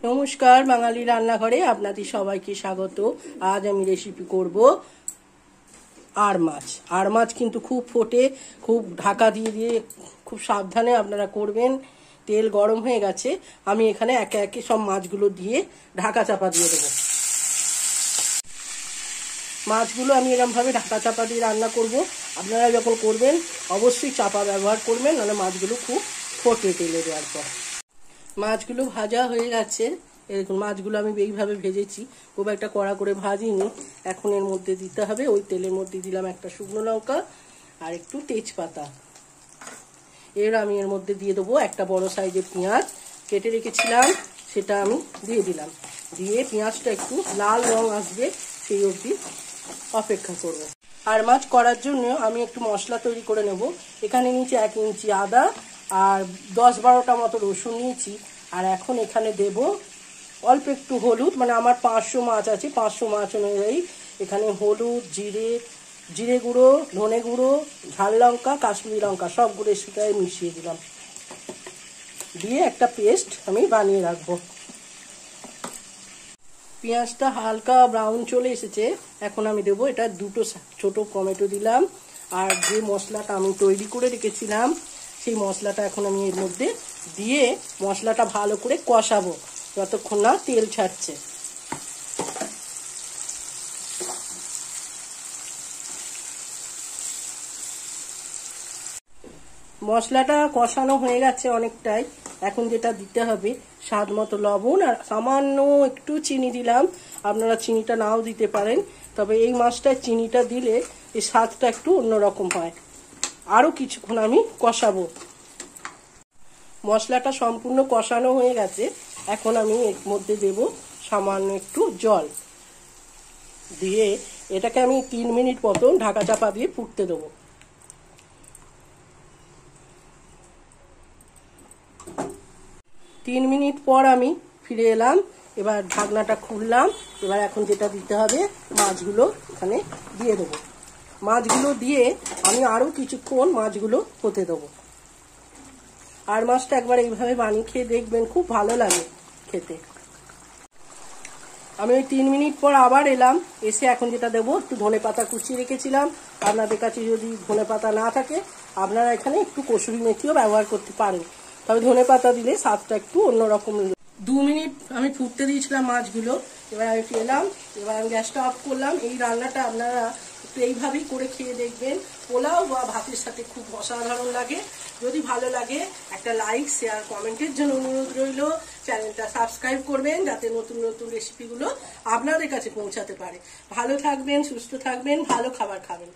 নমস্কার, বাঙালি রান্নাঘরে আপনাদের সবাইকে স্বাগত। আজ আমি রেসিপি করব আড় মাছ। আড় মাছ কিন্তু খুব ফোটে, খুব ঢাকা দিয়ে দিয়ে খুব সাবধানে আপনারা করবেন। তেল গরম হয়ে গেছে, আমি এখানে একে একে সব মাছগুলো দিয়ে ঢাকা চাপা দিয়ে দেবো। মাছগুলো আমি এরকমভাবে ঢাকা চাপা দিয়ে রান্না করব। আপনারা যখন করবেন অবশ্যই চাপা ব্যবহার করবেন, নাহলে মাছগুলো খুব ফোটে তেলে দেওয়ার পর। মাছগুলো ভাজা হয়ে গেছে, এরকম মাছগুলো আমি এইভাবে ভেজেছি, খুব একটা কড়া করে ভাজিনি। এখন এর মধ্যে দিতে হবে, ওই তেলের মধ্যে দিলাম একটা শুকনো লঙ্কা আর একটু তেজপাতা। এর আমি এর মধ্যে দিয়ে দেবো একটা বড় সাইজের পেঁয়াজ কেটে রেখেছিলাম, সেটা আমি দিয়ে দিলাম। দিয়ে পেঁয়াজটা একটু লাল রং আসবে সেই অবধি অপেক্ষা করব। আর মাছ করার জন্য আমি একটু মশলা তৈরি করে নেব। এখানে নিচে 1 ইঞ্চি আদা আর 10-12টা মতো রসুন নিয়েছি। আর এখন এখানে দেব অল্প একটু হলুদ, মানে আমার 500 মাছ আছে, 500 মাছ অনুযায়ী এখানে হলুদ, জিরে গুঁড়ো, ধনে গুঁড়ো, ঝাল লঙ্কা, কাশ্মীরি লঙ্কা সবগুলো সেটাই মিশিয়ে দিলাম। দিয়ে একটা পেস্ট আমি বানিয়ে রাখবো। পেঁয়াজটা হালকা ব্রাউন চলে এসেছে, এখন আমি দেবো এটা 2টো ছোট টমেটো দিলাম। আর যে মশলাটা আমি তৈরি করে রেখেছিলাম সেই মশলাটা এখন আমি এর মধ্যে দিয়ে মশলাটা ভালো করে কষাবো যতক্ষণ না তেল ছাড়ছে। মশলাটা কষানো হয়ে গেছে অনেকটাই। এখন যেটা দিতে হবে স্বাদ মতো লবণ আর সামান্য একটু চিনি দিলাম। আপনারা চিনিটা নাও দিতে পারেন, তবে এই মাছটায় চিনিটা দিলে এই স্বাদটা একটু অন্যরকম হয়। আরও কিছুক্ষণ আমি কষাবো। মশলাটা সম্পূর্ণ কষানো হয়ে গেছে, এখন আমি এর মধ্যে দেব সামান্য একটু জল দিয়ে এটাকে আমি 3 মিনিট মতন ঢাকা চাপা দিয়ে ফুটতে দেবো। 3 মিনিট পর আমি ফিরে এলাম। এবার ঢাকনাটা খুললাম। এবার এখন যেটা দিতে হবে মাছগুলো এখানে দিয়ে দেবো। মাছগুলো দিয়ে আমি আরও কিছুক্ষণ মাছগুলো হতে দেবো। আর মাছটা একবার এইভাবে বানিয়ে খেয়ে দেখবেন, খুব ভালো লাগে খেতে। আমি ওই 3 মিনিট পর আবার এলাম, এসে এখন যেটা দেবো একটু ধনেপাতা কুচিয়ে রেখেছিলাম। আপনাদের কাছে যদি ধনেপাতা না থাকে আপনারা এখানে একটু কসুরি মেথিও ব্যবহার করতে পারেন, তবে ধনেপাতা দিলে স্বাদটা একটু অন্যরকম। 2 মিনিট আমি ফুটতে দিয়েছিলাম মাছগুলো। এবার আমি এলাম, এবার আমি গ্যাসটা অফ করলাম। এই রান্নাটা আপনারা একটু এইভাবেই করে খেয়ে দেখবেন, পোলাও বা ভাতের সাথে খুব অসাধারণ লাগে। যদি ভালো লাগে একটা লাইক, শেয়ার, কমেন্টের জন্য অনুরোধ রইল। চ্যানেলটা সাবস্ক্রাইব করবেন যাতে নতুন নতুন রেসিপিগুলো আপনাদের কাছে পৌঁছাতে পারে। ভালো থাকবেন, সুস্থ থাকবেন, ভালো খাবার খাবেন।